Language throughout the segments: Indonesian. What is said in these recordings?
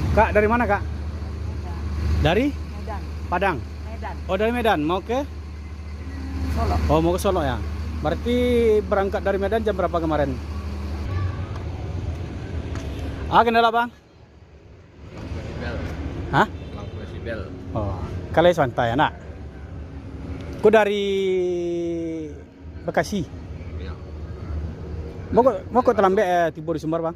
Kak, dari mana Kak? Medan. Dari Medan. Padang. Medan. Oh, dari Medan. Mau ke? Solo. Oh, mau ke Solo ya. Berarti berangkat dari Medan jam berapa kemarin? Kendala bang? Desibel, Hah? lampu desibel. Oh, kalian santai anak. Aku dari Bekasi. Ya. Mau ke Telambe Tibur di Sumbar bang?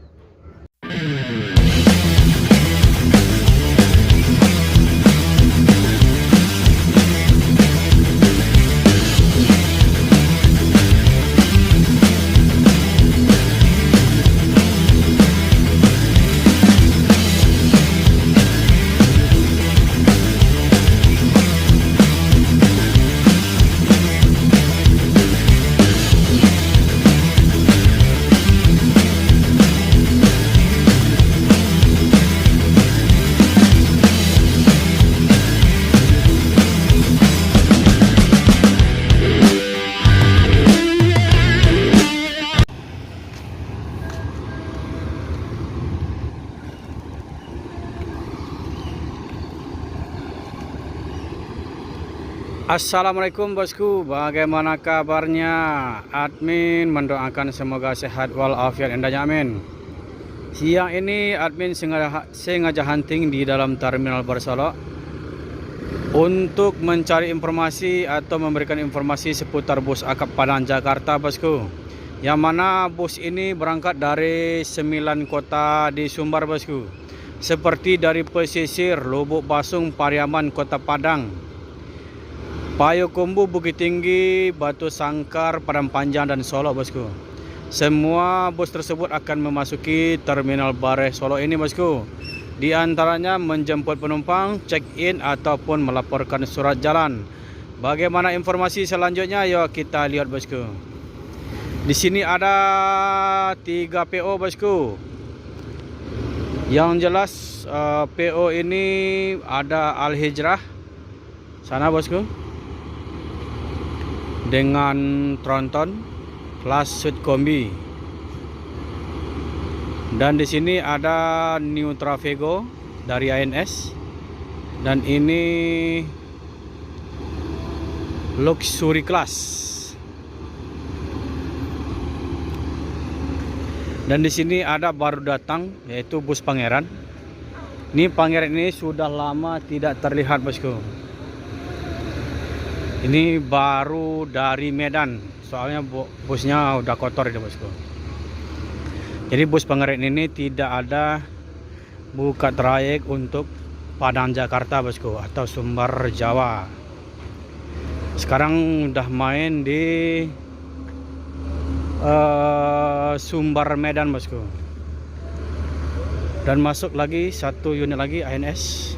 Assalamualaikum bosku, bagaimana kabarnya? Admin mendoakan semoga sehat walafiat endanya, amin. Siang ini admin sengaja hunting di dalam terminal Barsolo untuk mencari informasi atau memberikan informasi seputar bus akap Padang Jakarta bosku. Yang mana bus ini berangkat dari 9 kota di Sumbar bosku. Seperti dari pesisir Lubuk Basung, Pariaman, Kota Padang, Payokumbu, Bukit Tinggi, Batu Sangkar, Padang Panjang, dan Solo bosku. Semua bus tersebut akan memasuki terminal Bare Solo ini bosku. Di antaranya menjemput penumpang, check-in ataupun melaporkan surat jalan. Bagaimana informasi selanjutnya? Yuk kita lihat bosku. Di sini ada 3 PO bosku. Yang jelas PO ini ada Al Hijrah sana bosku, dengan tronton kelas Sud Kombi. Dan di sini ada New Travego dari ANS, dan ini Luxury Class. Dan di sini ada baru datang, yaitu bus Pangeran. Ini Pangeran ini sudah lama tidak terlihat bosku. Ini baru dari Medan, soalnya busnya udah kotor itu bosku. Jadi bus Pangeran ini tidak ada buka trayek untuk Padang Jakarta bosku atau Sumbar Jawa. Sekarang udah main di Sumbar Medan bosku. Dan masuk lagi satu unit lagi ANS.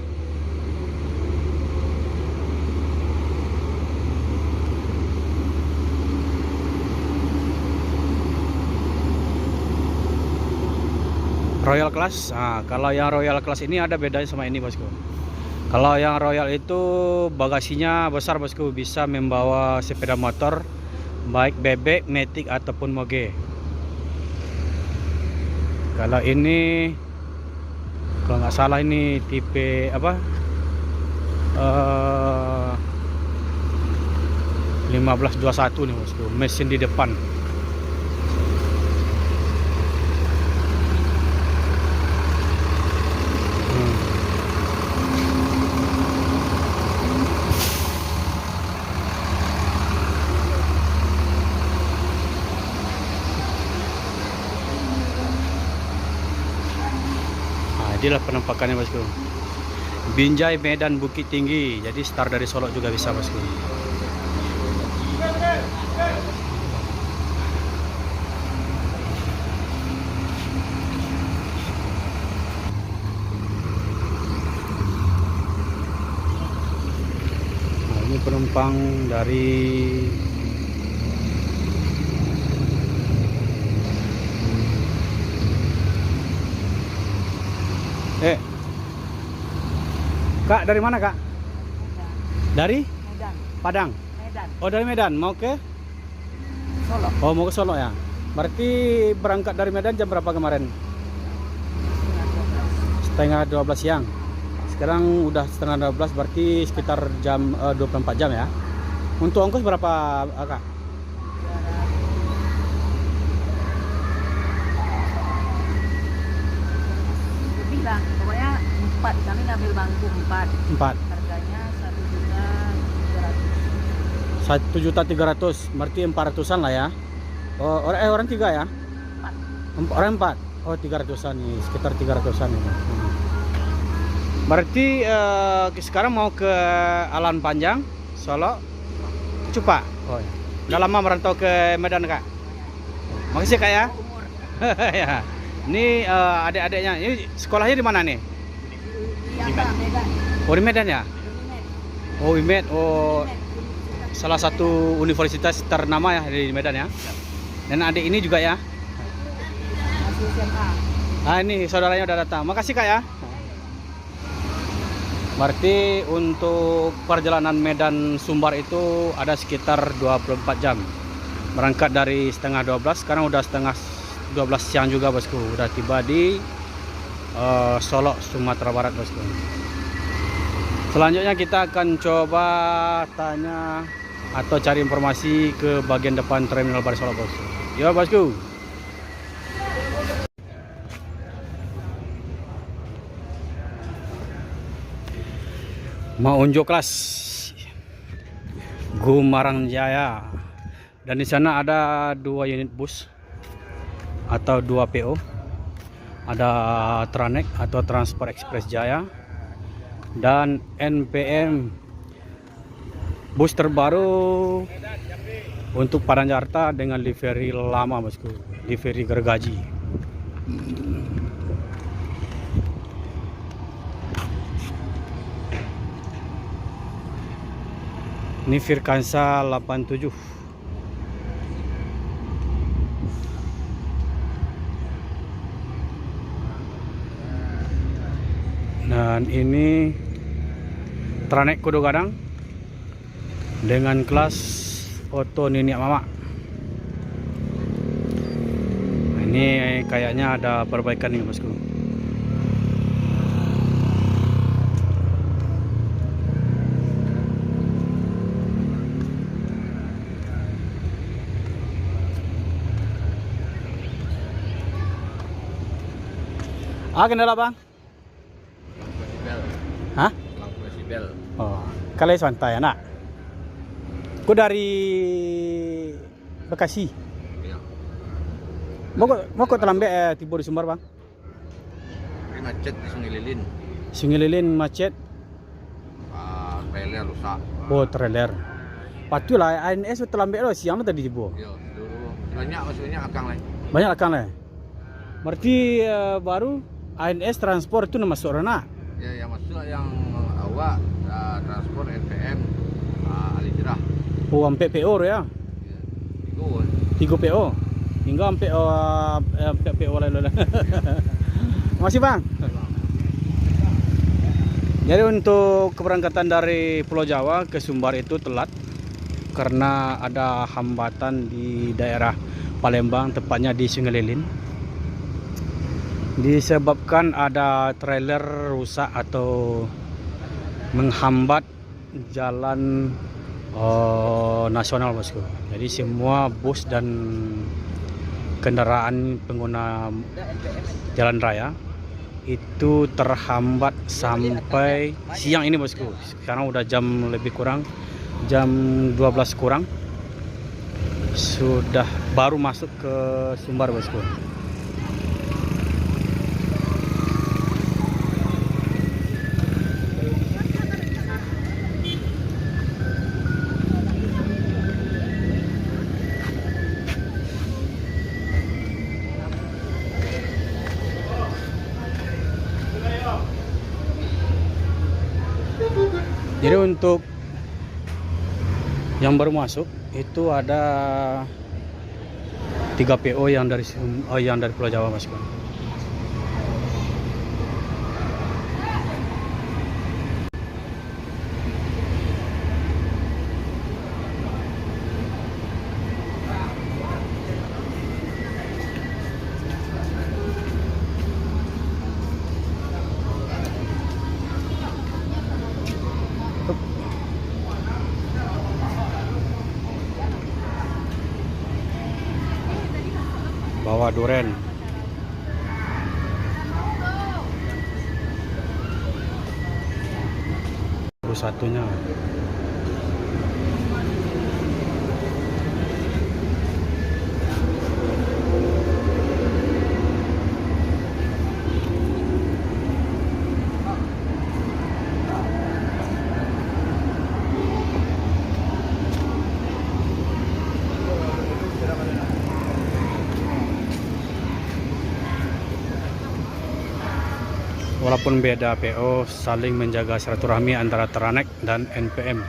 Royal Class. Nah, kalau yang Royal Class ini ada bedanya sama ini bosku. Kalau yang Royal itu bagasinya besar bosku, bisa membawa sepeda motor, baik bebek, matic ataupun moge. Kalau ini, kalau nggak salah ini tipe apa? 1521 nih bosku, mesin di depan. Inilah penampakannya bosku. Binjai, Medan, Bukit Tinggi. Jadi start dari Solo juga bisa bosku. Nah, ini penumpang dari Kak, dari mana Kak? Medan. Dari Medan. Padang. Medan. Oh, dari Medan. Mau ke? Solo. Oh, mau ke Solo ya. Berarti berangkat dari Medan jam berapa kemarin? setengah 12 siang. Sekarang udah setengah 12, berarti sekitar jam 24 jam ya. Untuk ongkos berapa, Kak? Lebih lah, pokoknya 4. Kami ngambil bangku 4. 4. Harganya 1.300.000. 1.300.000, berarti 400-an lah ya. Oh, orang 3 ya? 4. Orang 4. Oh, 300-an nih, sekitar 300-an ini. Berarti sekarang mau ke Alan Panjang, Solo, Cupa. Oh, ya. Udah lama merantau ke Medan, Kak. Makasih, Kak ya. Umur. Ya. Ini adik-adiknya. Ini sekolahnya di mana nih? Iya, Pak, Medan. Oh, di Medan ya? Unimed. Oh, IMED. Oh, Unimed. salah satu universitas ternama ya di Medan ya. Dan adik ini juga ya. Masih SMA. Ah, ini saudaranya udah datang. Makasih, Kak ya. Berarti untuk perjalanan Medan Sumbar itu ada sekitar 24 jam. Berangkat dari setengah 12, sekarang udah setengah 12 siang juga, bosku. Udah tiba di Solo, Sumatera Barat, bosku. Selanjutnya kita akan coba tanya atau cari informasi ke bagian depan Terminal Baru Solo, bosku. Yo, bosku. Mau unjuk kelas Gumarang Jaya, dan di sana ada 2 unit bus atau 2 PO, ada Tranek atau Transport Express Jaya dan NPM, bus terbaru untuk Padang Jakarta dengan livery lama, bosku, livery gergaji. Ini Firkansa 87. Dan ini Tranek Kudu Gadang dengan kelas Oto Niniak Mama. Ini kayaknya ada perbaikan nih, bosku. Kendala bang? Lampu sibel. Hah? Lampu sibel. Oh, kalian santai anak. Aku dari Bekasi. Iya. Mau kok terlambat tiba di Sumbar bang? Ini macet di Sungai Lilin. Sungai Lilin macet. Trailer rusak. Oh, trailer. Patulah ANS terlambat loh, siang tadi tiba. Iya, dulu banyak maksudnya akang lain. Banyak akan lah. Berarti baru ANS transport itu nama seorang. Ya, yang masuk yang awak transport NPM Alijrah. Oh, sampai PO ya. Itu 3 PO. Hingga sampai PO lain-lain. Makasih bang. Jadi untuk keberangkatan dari Pulau Jawa ke Sumbar itu telat karena ada hambatan di daerah Palembang, tepatnya di Sungai Lilin. Disebabkan ada trailer rusak atau menghambat jalan nasional, bosku. Jadi semua bus dan kendaraan pengguna jalan raya itu terhambat sampai siang ini, bosku. Sekarang udah jam lebih kurang, jam 12 kurang, sudah baru masuk ke Sumbar, bosku. Jadi untuk yang baru masuk itu ada 3 PO yang dari Pulau Jawa, Mas. bawa duren. Baru satunya. Walaupun beda PO, saling menjaga silaturahmi antara Teranek dan NPM.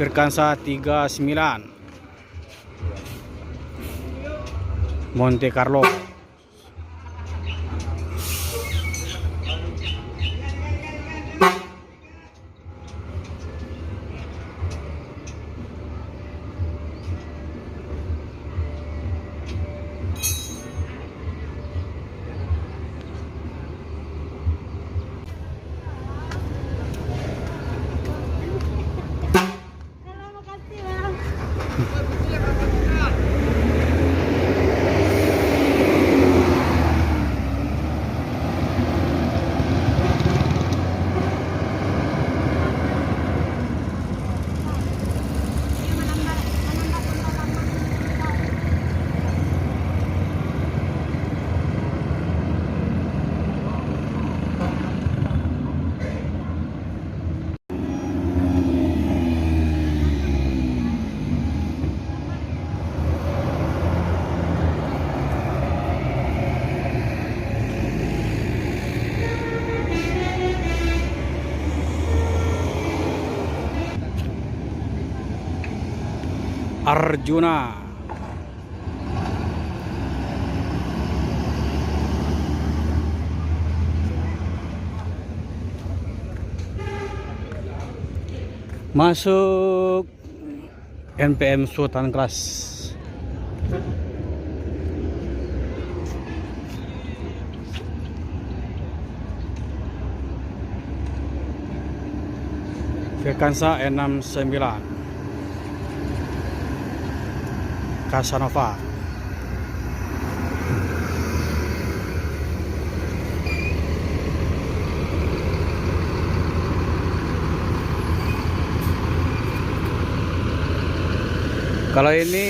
Firkansa 39 Monte Carlo. Arjuna. Masuk NPM Sultan Kelas. Firkansa 69 Casanova. Kalau ini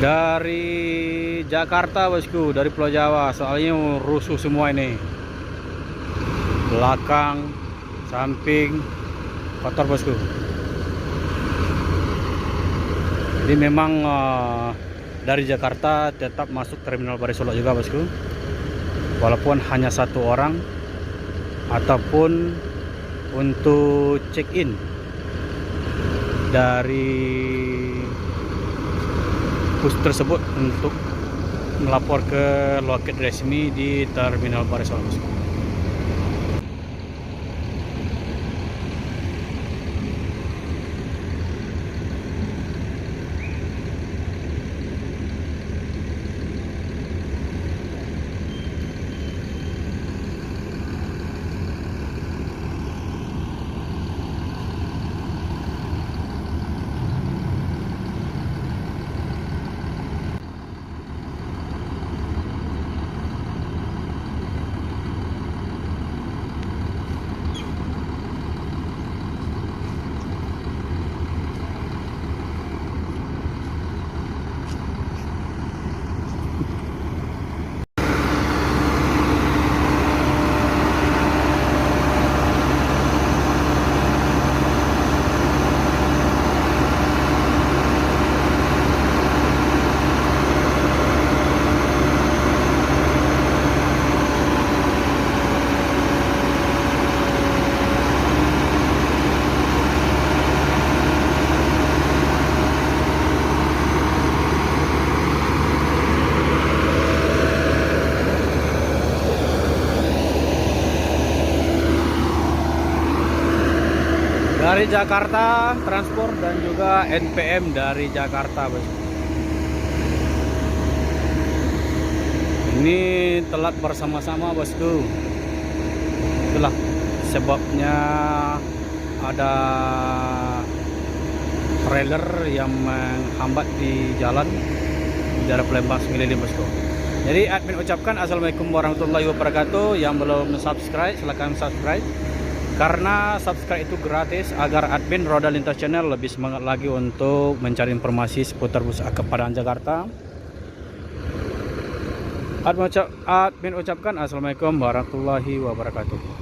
dari Jakarta bosku, dari Pulau Jawa, soalnya rusuh semua ini. Belakang, samping, kotor bosku. Jadi memang dari Jakarta tetap masuk Terminal Baris Solo juga bosku. Walaupun hanya satu orang ataupun untuk check-in dari bus tersebut untuk melapor ke loket resmi di Terminal Baris Solo bosku. dari Jakarta transport dan juga NPM dari Jakarta, bosku. Ini telat bersama-sama, bosku. Itulah sebabnya ada trailer yang menghambat di jalan di daerah Palembang Semilili, bosku. Jadi admin ucapkan assalamualaikum warahmatullahi wabarakatuh. Yang belum subscribe silahkan subscribe, karena subscribe itu gratis agar admin Roda Lintas Channel lebih semangat lagi untuk mencari informasi seputar bus akap Padang Jakarta. Admin ucapkan assalamualaikum warahmatullahi wabarakatuh.